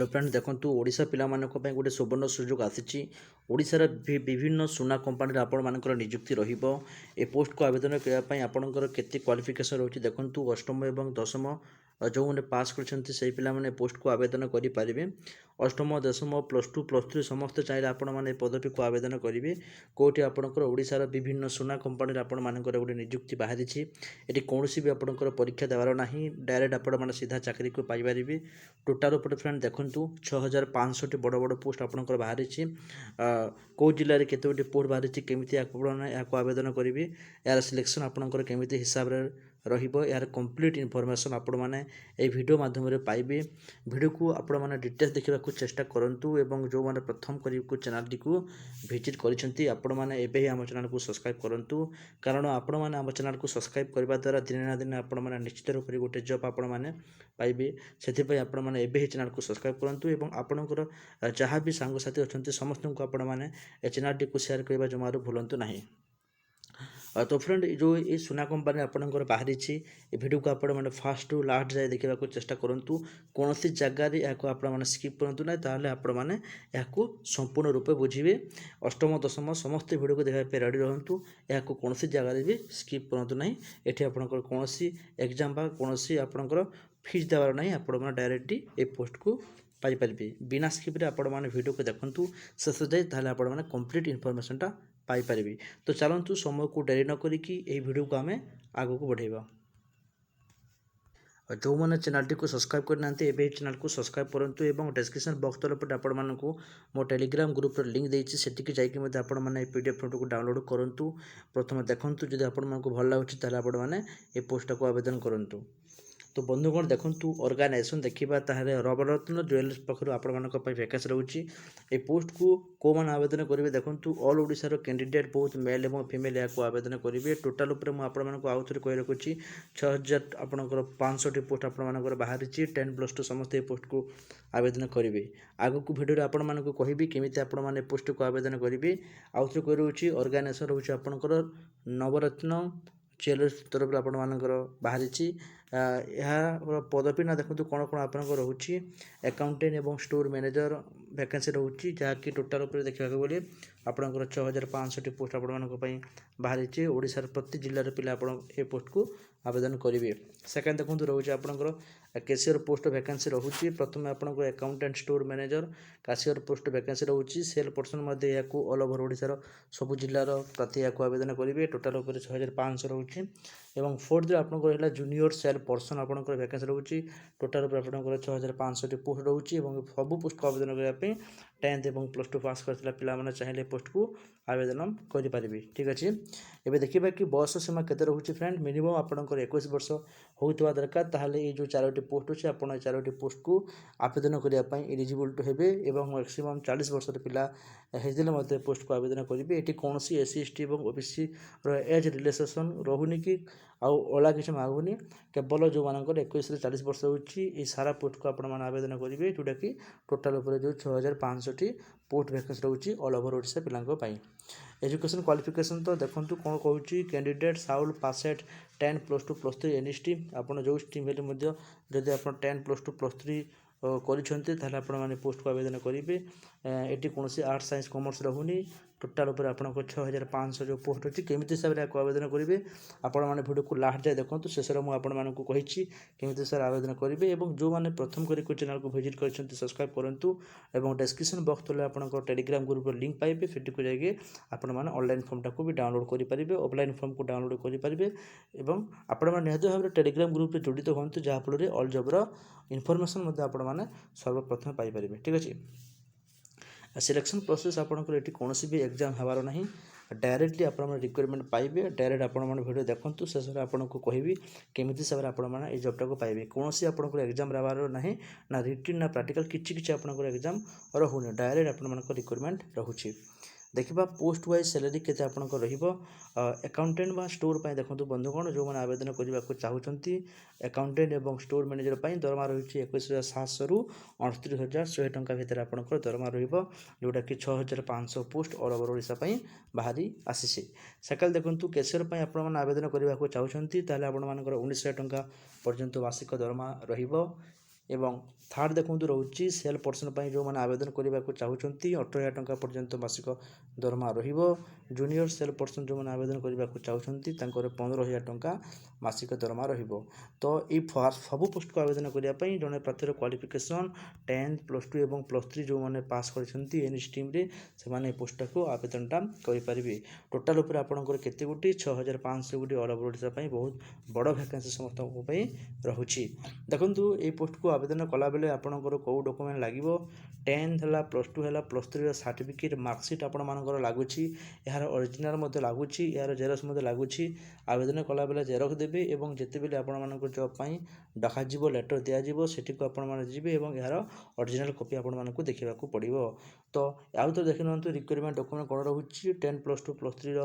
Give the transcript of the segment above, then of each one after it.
Hello friend देखो ओडिशा पिलामानक ପାଇଁ ଗୋଟେ ସୁବର୍ଣ୍ଣ ସୁଯୋଗ ଆସିଛି। ଓଡ଼ିଶାର ବିଭିନ୍ନ ସୁନା କମ୍ପାନୀରେ ଆପଣମାନଙ୍କର ନିଯୁକ୍ତି ରହିବ। ଏ ପୋଷ୍ଟକୁ ଆବେଦନ କରିବା ପାଇଁ ଆପଣଙ୍କର କେତେ କ୍ୱାଲିଫିକେସନ୍ ରହୁଛି ଦେଖନ୍ତୁ। ଅଷ୍ଟମ ଏବଂ ଦଶମ ଯେଉଁମାନେ ପାସ୍ କରିଛନ୍ତି ସେହି ପିଲାମାନେ ପୋଷ୍ଟକୁ ଆବେଦନ କରିପାରିବେ। ଅଷ୍ଟମ ଦଶମ +2 +3 ସମସ୍ତେ ଚାହିଁଲେ ଆପଣମାନେ ଏ ପଦବୀକୁ ଆବେଦନ କରିବେ। କେଉଁଠି ଆପଣଙ୍କର ଓଡ଼ିଶାର ବିଭିନ୍ନ ସୁନା କମ୍ପାନୀରେ ଆପଣମାନଙ୍କର ଗୋଟେ ନିଯୁକ୍ତି ବାହାରିଛି। ଏଠି କୌଣସି ବି ଆପଣଙ୍କର ପରୀକ୍ଷା ଦେବାର ନାହିଁ, ଡାଇରେକ୍ଟ ଆପଣମାନେ ସିଧା ଚାକିରିକୁ ପାଇପାରିବେ। ଟୋଟାଲ ଉପରେ ଫ୍ରେଣ୍ଡ ଦେଖନ୍ତୁ 6500ଟି ବଡ଼ ବଡ଼ ପୋଷ୍ଟ ଆପଣଙ୍କର ବାହାରିଛି। କେଉଁ ଜିଲ୍ଲାରେ କେତୋଟି ପୋଷ୍ଟ ବାହାରିଛି, କେମିତି ଆପଣ ଏହାକୁ ଆବେଦନ କରିବେ, ଏହାର ସିଲେକ୍ସନ୍ ଆପଣଙ୍କର କେମିତି ହିସାବରେ ରହିବ, ଏହାର କମ୍ପ୍ଲିଟ୍ ଇନଫର୍ମେସନ୍ ଆପଣମାନେ এই ଭିଡ଼ିଓ ମାଧ୍ୟମରେ ପାଇବେ। ଭିଡ଼ିଓକୁ ଆପଣମାନେ ଡିଟେଲ୍ସ ଦେଖିବାକୁ ଚେଷ୍ଟା କରନ୍ତୁ ଏବଂ ଯେଉଁମାନେ ପ୍ରଥମ କରିବାକୁ ଚ୍ୟାନେଲଟିକୁ ଭିଜିଟ୍ କରିଛନ୍ତି ଆପଣମାନେ ଏବେ ହିଁ ଆମ ଚ୍ୟାନେଲକୁ ସବସ୍କ୍ରାଇବ୍ କରନ୍ତୁ। କାରଣ ଆପଣମାନେ ଆମ ଚ୍ୟାନେଲକୁ ସବସ୍କ୍ରାଇବ୍ କରିବା ଦ୍ୱାରା ଦିନେ ନା ଦିନେ ଆପଣମାନେ ନିଶ୍ଚିତ ରୂପରେ ଗୋଟେ ଜବ୍ ଆପଣମାନେ ପାଇବେ। ସେଥିପାଇଁ ଆପଣମାନେ ଏବେ ହିଁ ଚ୍ୟାନେଲକୁ ସବସ୍କ୍ରାଇବ୍ କରନ୍ତୁ ଏବଂ ଆପଣଙ୍କର ଯାହା ବି ସାଙ୍ଗସାଥି ଅଛନ୍ତି ସମସ୍ତଙ୍କୁ ଆପଣମାନେ ଏ ଚ୍ୟାନେଲଟିକୁ ସେୟାର କରିବା ଜମାରୁ ଭୁଲନ୍ତୁ ନାହିଁ। तो फ्रेंड जो ये सुना कंपानी आपंकर बाहरी ए भिडियो को आपने फास्ट टू लास्ट जाए देखा चेष्टा करूँ। कौन सी जगार आपने स्किप करूँ ना, ताहले आपने संपूर्ण रूपे बुझे। अष्टम दशम समस्त भिडियो को देखा रेडी रुँ। या कौन सी जगार भी स्किप करूँ ना। ये आपंकर कौन एग्जाम कौन आपंकर फीस देवार ना, आप डायरेक्टली ये पोस्ट को पाइपर बिना स्किप्रे आपने भिडियो को देखूँ शेष जाए, ताहले आपने कंप्लीट इनफर्मेशनटा पाइपर। तो चलतु समय को डेरी न करिकी ये वीडियो को आम आग को बढ़ेबा। जो मैंने चैनल को सब्सक्राइब करना एवं चैनल को सब्सक्राइब करूँ और डिस्क्रिप्शन बॉक्स तरफ आपण मानू मो टेलीग्राम ग्रुप लिंक देती सेटिकी जाकि आपण मैंने पीडीएफ नोट को डाउनलोड करूँ। प्रथम देखूँ जब आपण भल लगुच आपण मैंने ये पोस्ट को आवेदन करूँ। तो बंधुगण देखूँ ऑर्गेनाइजेशन देखा ताहले रवरत्न ज्वेलर्स पाखर आपण वैकेंसी रोचे। ये पोस्ट को कौ मैंने आवेदन करेंगे देखूँ ऑल ओडिशार कैंडिडेट बहुत मेल और फीमेल यहाँ आवेदन करेंगे। टोटाल मुझे आउ थे कही रखुच्छी 6500टी पोस्ट आपर बाहरी 10+2 समस्त ये पोस्ट को आवेदन करेंगे। आग को भिडियो आपण मानक कहि केमी आपने पोस्ट को आवेदन करेंगे। आउ थे कही रोचे ऑर्गेनाइजेशन रोचे आपंकर नवरत्न ज्वेलर्स तरफ आपण मानकर बाहरी। यहाँ पदवी ना देखो कौन कौन आप रोचे अकाउंटेंट और स्टोर मैनेजर वैकेंसी रोचे, जहाँकि टोटाल देखा बोले आपंकर 6500टी पोस्ट आपण बाहरी। ओडिशार प्रति जिलार पिला आप पोस्ट को आवेदन करेंगे। सेकेंड देखो रोचे आपंकर कैशियर पोस्ट वैकेंसी रोचे। प्रथम आपंकर accountant store manager cashier post vacancy रोचे। सेल पर्सन यहाँ ऑल ओवर ओडिशार सब जिलार प्रार्थी यहाँ आवेदन करेंगे। टोटाल 6500 रोचे। एवं फोर्थ आपंकर जूनियर सेल पर्सन आपंकर वैकेंसी रोचे। टोटाल आपंकर 6500टी पोस्ट रोचे। सब पोस्ट को आवेदन करने 10th और +2 पास करता पिला चाहिए पोस्ट को आवेदन करेंगे। ठीक अच्छे। एवं देखा कि बयस सीमा केते रोचे फ्रेंड, मिनिमम आपंकर 21 वर्ष होता दरकार। ताहले ये जो 4टी पोस्ट अच्छे आप 4टी पोस्ट को आवेदन करने एलिजिबल हेबे एवं मैक्सिमम 40 वर्ष पिला होते पोस्ट को आवेदन करेंगे। ये कौन SC ST और OBC एज रिलेसन रोनी कि आला किसी मांगुनी, केवल जो मानकर 21 से 40 वर्ष होची ये सारा पोस्ट को आप आवेदन करेंगे, जोटा कि टोटाल जो 6500टी पोस्ट वैकेंसी रोचे ऑल ओवर ओडिशा पिलांई। एजुकेशन क्वालिफिकेशन तो देखो कौन कहूँ कैंडिडेट साउल पासेट 10+2 +3 NST आप जो स्ट्रीम हेल्ले जदि आप 10+2 +3 कर आपने पोस्ट को आवेदन करेंगे। ये कौन आर्ट्स साइंस कॉमर्स रोनी। टोटाल आपको 6500 जो पोस्ट अच्छी केमी हिसाब से आवेदन करेंगे। आपण मैंने भिडियो को लास्ट जाए देखो शेष मुझे कही केमी सर आवेदन करेंगे। और जो मैंने प्रथम कर चैनल को विजिट कर सब्सक्राइब करूँ और डिस्क्रिप्शन बॉक्स तले आप टेलीग्राम ग्रुप लिंक पाइबे, सेठी को जाइए आपण मैंने ऑनलाइन फॉर्म टाक भी डाउनलोड करेंगे, ऑफलाइन फॉर्म को डाउनलोड करेंगे। और आपण निहत भाव में टेलीग्राम ग्रुप में जड़ित हूँ जहाँफल ऑल जब्र इनफर्मेशन आपने सर्वप्रथम पाइपर। ठीक अच्छे। सिलेक्शन प्रोसेस आपंकर ये कौन भी एग्जाम हबार ना, डायरेक्टली आप रिक्वायरमेंट पाइबे। डायरेक्ट आप भिडियो देखूँ शेष में आपको कहबी केमी हिसाब से आपने जॉबटा को पाइबे। कौन सी आपंकर एग्जाम हबार ना रिटिन ना प्रैक्टिकल किसी आपंकर एग्जाम रोनी, डायरेक्ट आप रिक्वायरमेंट रोचे। देखा पोस्ट वाइज सैलरी केते आपंकर अकाउंटेंट व स्टोर पर देखो बंधुगण जो मैंने आवेदन करने को चाहते अकाउंटेंट और स्टोर मैनेजर दरमा रही 21,700 रु 29,100 टंका भितर आपंकर दरमा रोटा कि 6500 पोस्ट ऑल ओवर ओडिशा बाहरी आसी। सेकेंड देखो कैशियर पर आवेदन करने को चाहते 19,000 टंका पर्यंत मासिक दरमा रहिबो। ଏବଂ ଥାର୍ड ଦେଖନ୍ତୁ ରହୁଛି ସେଲ୍ ପର୍ସନ୍ ପାଇଁ ଯେଉଁମାନେ ଆବେଦନ କରିବାକୁ ଚାହୁଁଛନ୍ତି 18,000 ଟଙ୍କା ପର୍ଯ୍ୟନ୍ତ ମାସିକ ଦରମା ରହିବ। ଜୁନିୟର ସେଲ୍ ପର୍ସନ୍ ଯେଉଁମାନେ ଆବେଦନ କରିବାକୁ ଚାହୁଁଛନ୍ତି ତାଙ୍କର 15,000 ଟଙ୍କା ମାସିକ ଦରମା ରହିବ। ତ ଏଇ ସବୁ ପୋଷ୍ଟକୁ ଆବେଦନ କରିବା ପାଇଁ ଜଣେ ପ୍ରାର୍ଥୀର କ୍ୱାଲିଫିକେସନ୍ 10th +2 ଏବଂ +3 ଯେଉଁମାନେ ପାସ୍ କରିଛନ୍ତି ଏନି ଷ୍ଟ୍ରିମ୍ରେ ସେମାନେ ଏ ପୋଷ୍ଟଟାକୁ ଆବେଦନଟା କରିପାରିବେ। ଟୋଟାଲ୍ ଉପରେ ଆପଣଙ୍କର କେତେ ଗୋଟି 6,500 ଗୋଟି ଅଲ୍ ଓଭର୍ ଓଡ଼ିଶା ପାଇଁ ବହୁତ ବଡ଼ ଭ୍ୟାକେନ୍ସି ସମସ୍ତଙ୍କ ପାଇଁ ରହୁଛି। ଦେଖନ୍ତୁ ଏଇ ପୋଷ୍ଟକୁ ଆବେଦନ କଲାବେଳେ ଆପଣଙ୍କର କେଉଁ ଡକୁମେଣ୍ଟ ଲାଗିବ 10th ହେଲା +2 ହେଲା +3ର ସାର୍ଟିଫିକେଟ୍ ମାର୍କସିଟ୍ ଆପଣମାନଙ୍କର ଲାଗୁଛି। ଏହାର ଅରିଜିନାଲ୍ ମଧ୍ୟ ଲାଗୁଛି, ଏହାର ଜେରକ୍ସ ମଧ୍ୟ ଲାଗୁଛି। ଆବେଦନ କଲାବେଳେ ଜେରକ୍ସ ଦେବେ ଏବଂ ଯେତେବେଳେ ଆପଣମାନଙ୍କୁ ଜବ୍ ପାଇଁ ଡକାଯିବ ଲେଟର୍ ଦିଆଯିବ ସେଠିକୁ ଆପଣମାନେ ଯିବେ ଏବଂ ଏହାର ଅରିଜିନାଲ୍ କପି ଆପଣମାନଙ୍କୁ ଦେଖିବାକୁ ପଡ଼ିବ। ତ ଆଉ ତ ଦେଖିନିଅନ୍ତୁ ରିକ୍ୱାରମେଣ୍ଟ ଡକୁମେଣ୍ଟ କ'ଣ ରହୁଛି 10 +2 +3ର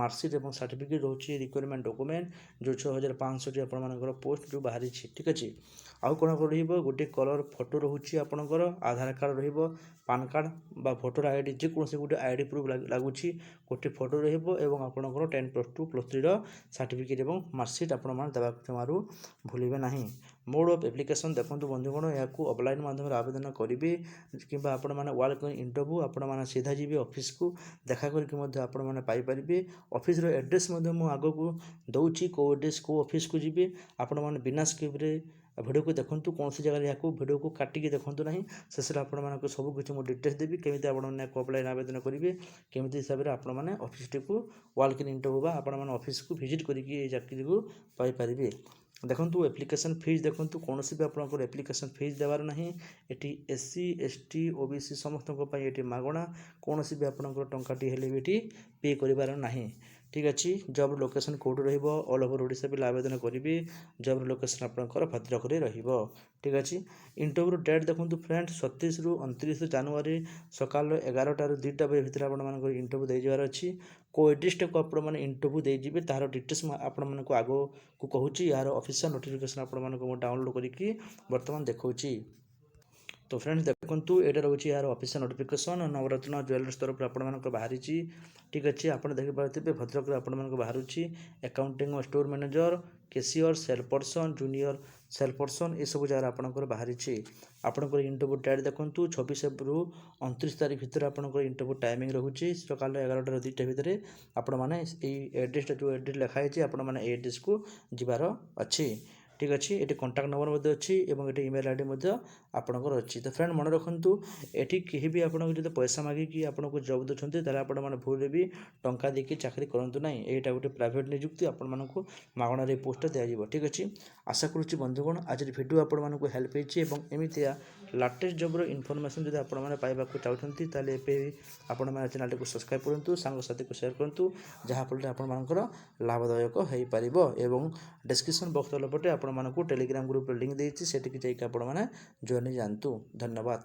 ମାର୍କସିଟ୍ ଏବଂ ସାର୍ଟିଫିକେଟ୍ ରହୁଛି ରିକ୍ୱାରମେଣ୍ଟ ଡକୁମେଣ୍ଟ ଯେଉଁ 6,500ଟି ଆପଣମାନଙ୍କର ପୋଷ୍ଟ ଯେଉଁ ବାହାରିଛି। ଠିକ୍ ଅଛି। ଆଉ କ'ଣ ରହିବ ଗୋଟିଏ କଲର୍ ଫଟୋ ରହୁଛି ଆପଣଙ୍କର, ଆଧାର କାର୍ଡ଼ ରହିବ, ପାନ୍ କାର୍ଡ଼ ବା ଭୋଟର ଆଇଡ଼ି ଯେକୌଣସି ଗୋଟେ ଆଇଡ଼ି ପ୍ରୁଫ୍ ଲାଗୁଛି ଗୋଟିଏ ଫଟୋ ରହିବ ଏବଂ ଆପଣଙ୍କର 10 +2 +3ର ସାର୍ଟିଫିକେଟ୍ ଏବଂ ମାର୍କସିଟ୍ ଆପଣମାନେ ଦେବାକୁ ଜମାରୁ ଭୁଲିବେ ନାହିଁ। ମୋଡ୍ ଅଫ୍ ଆପ୍ଲିକେସନ୍ ଦେଖନ୍ତୁ ବନ୍ଧୁଗଣ ଏହାକୁ ଅଫଲାଇନ୍ ମାଧ୍ୟମରେ ଆବେଦନ କରିବେ କିମ୍ବା ଆପଣମାନେ ୱାର୍କ ଇଣ୍ଟରଭ୍ୟୁ ଆପଣମାନେ ସିଧା ଯିବେ ଅଫିସକୁ ଦେଖା କରିକି ମଧ୍ୟ ଆପଣମାନେ ପାଇପାରିବେ। ଅଫିସର ଆଡ୍ରେସ୍ ମଧ୍ୟ ମୁଁ ଆଗକୁ ଦେଉଛି କେଉଁ ଆଡ୍ରେସ୍ କେଉଁ ଅଫିସକୁ ଯିବେ ଆପଣମାନେ ବିନା ସ୍କିପ୍ରେ ଭିଡ଼ିଓକୁ ଦେଖନ୍ତୁ, କୌଣସି ଜାଗାରେ ଏହାକୁ ଭିଡ଼ିଓକୁ କାଟିକି ଦେଖନ୍ତୁ ନାହିଁ। ଶେଷରେ ଆପଣମାନଙ୍କୁ ସବୁ କିଛି ମୁଁ ଡିଟେଲ୍ସ ଦେବି କେମିତି ଆପଣମାନେ ଅଫଲାଇନ୍ ଆବେଦନ କରିବେ, କେମିତି ହିସାବରେ ଆପଣମାନେ ଅଫିସଟିକୁ ୱାର୍କ ଇନ୍ ଇଣ୍ଟରଭ୍ୟୁ ବା ଆପଣମାନେ ଅଫିସକୁ ଭିଜିଟ୍ କରିକି এই ଚାକିରିକୁ ପାଇପାରିବେ। ଦେଖନ୍ତୁ ଆପ୍ଲିକେସନ୍ ଫିସ୍ ଦେଖନ୍ତୁ କୌଣସି ବି ଆପଣଙ୍କର ଆପ୍ଲିକେସନ୍ ଫିସ୍ ଦେବାର ନାହିଁ। ଏଠି SC ST OBC ସମସ୍ତଙ୍କ ପାଇଁ ଏଠି ମାଗଣା, କୌଣସି ବି ଆପଣଙ୍କର ଟଙ୍କାଟି ହେଲେ ବି ଏଠି ପେ କରିବାର ନାହିଁ। ଠିକ୍ ଅଛି। ଜବ୍ ଲୋକେସନ୍ କେଉଁଠି ରହିବ ଅଲ୍ ଓଭର୍ ଓଡ଼ିଶା ପିଲା ଆବେଦନ କରିବେ। ଜବ୍ ଲୋକେସନ୍ ଆପଣଙ୍କର ଭଦ୍ରକରେ ରହିବ। ଠିକ୍ ଅଛି। ଇଣ୍ଟରଭ୍ୟୁର ଡେଟ୍ ଦେଖନ୍ତୁ ଫ୍ରେଣ୍ଡ 27ରୁ 29 ଜାନୁଆରୀ ସକାଳ 11ଟାରୁ 2ଟା ବଜେ ଭିତରେ ଆପଣମାନଙ୍କର ଇଣ୍ଟରଭ୍ୟୁ ଦେଇଯିବାର ଅଛି। କେଉଁ ଆଡ୍ରେସ୍ଟାକୁ ଆପଣମାନେ ଇଣ୍ଟରଭ୍ୟୁ ଦେଇଯିବେ ତାହାର ଡିଟେଲ୍ସ ମୁଁ ଆପଣମାନଙ୍କୁ ଆଗକୁ କହୁଛି। ଏହାର ଅଫିସିଆଲ୍ ନୋଟିଫିକେସନ୍ ଆପଣମାନଙ୍କୁ ମୁଁ ଡାଉନଲୋଡ଼ କରିକି ବର୍ତ୍ତମାନ ଦେଖାଉଛି। ତ ଫ୍ରେଣ୍ଡ ଦେଖନ୍ତୁ ଏଇଟା ରହୁଛି ଏହାର ଅଫିସିଆଲ୍ ନୋଟିଫିକେସନ୍ ନବରତ୍ନ ଜୁଏଲାର୍ସ ତରଫରୁ ଆପଣମାନଙ୍କର ବାହାରିଛି। ଠିକ୍ ଅଛି। ଆପଣ ଦେଖିପାରୁଥିବେ ଭଦ୍ରକରେ ଆପଣମାନଙ୍କୁ ବାହାରୁଛି ଆକାଉଣ୍ଟିଂ ଓ store manager, cashier, sales person, junior sales person ଏସବୁ ଜାଗାରେ ଆପଣଙ୍କର ବାହାରିଛି। ଆପଣଙ୍କର ଇଣ୍ଟରଭ୍ୟୁ ଡେଟ୍ ଦେଖନ୍ତୁ 26ରୁ 29 ତାରିଖ ଭିତରେ ଆପଣଙ୍କର ଇଣ୍ଟରଭ୍ୟୁ ଟାଇମିଂ ରହୁଛି ସକାଳ 11ଟାରୁ 2ଟା ଭିତରେ ଆପଣମାନେ ଏଇ ଆଡ୍ରେସ୍ଟା ଯେଉଁ ଆଡ୍ରେସ୍ ଲେଖା ହେଇଛି ଆପଣମାନେ ଏଇ ଆଡ୍ରେସ୍କୁ ଯିବାର ଅଛି। ଠିକ୍ ଅଛି। ଏଠି କଣ୍ଟାକ୍ଟ ନମ୍ବର ମଧ୍ୟ ଅଛି ଏବଂ ଏଠି ଇମେଲ୍ ଆଇଡ଼ି ମଧ୍ୟ ଆପଣଙ୍କର ଅଛି। ତ ଫ୍ରେଣ୍ଡ ମନେ ରଖନ୍ତୁ ଏଠି କେହି ବି ଆପଣଙ୍କୁ ଯଦି ପଇସା ମାଗିକି ଆପଣଙ୍କୁ ଜବ୍ ଦେଉଛନ୍ତି ତାହେଲେ ଆପଣମାନେ ଭୁଲରେ ବି ଟଙ୍କା ଦେଇକି ଚାକିରି କରନ୍ତୁ ନାହିଁ। ଏଇଟା ଗୋଟେ ପ୍ରାଇଭେଟ୍ ନିଯୁକ୍ତି, ଆପଣମାନଙ୍କୁ ମାଗଣାରେ এই ପୋଷ୍ଟଟା ଦିଆଯିବ। ଠିକ୍ ଅଛି। ଆଶା କରୁଛି ବନ୍ଧୁଗଣ ଆଜିର ଭିଡ଼ିଓ ଆପଣମାନଙ୍କୁ ହେଲ୍ପ ହେଇଛି ଏବଂ ଏମିତିଆ ଲାଟେଷ୍ଟ ଜବ୍ର ଇନଫର୍ମେସନ୍ ଯଦି ଆପଣମାନେ ପାଇବାକୁ ଚାହୁଁଛନ୍ତି ତାହେଲେ ଏବେ ଆପଣମାନେ ଚ୍ୟାନେଲଟିକୁ ସବସ୍କ୍ରାଇବ୍ କରନ୍ତୁ, ସାଙ୍ଗସାଥିକୁ ସେୟାର କରନ୍ତୁ, ଯାହାଫଳରେ ଆପଣମାନଙ୍କର ଲାଭଦାୟକ ହୋଇପାରିବ। ଏବଂ ଡେସ୍କ୍ରିପସନ୍ ବକ୍ସ ତଳ ପଟେ ଆପଣମାନଙ୍କୁ ଟେଲିଗ୍ରାମ ଗ୍ରୁପର ଲିଙ୍କ୍ ଦେଇଛି, ସେଠିକି ଯାଇକି ଆପଣମାନେ ଜଏନ୍ ହେଇଯାଆନ୍ତୁ। ଧନ୍ୟବାଦ।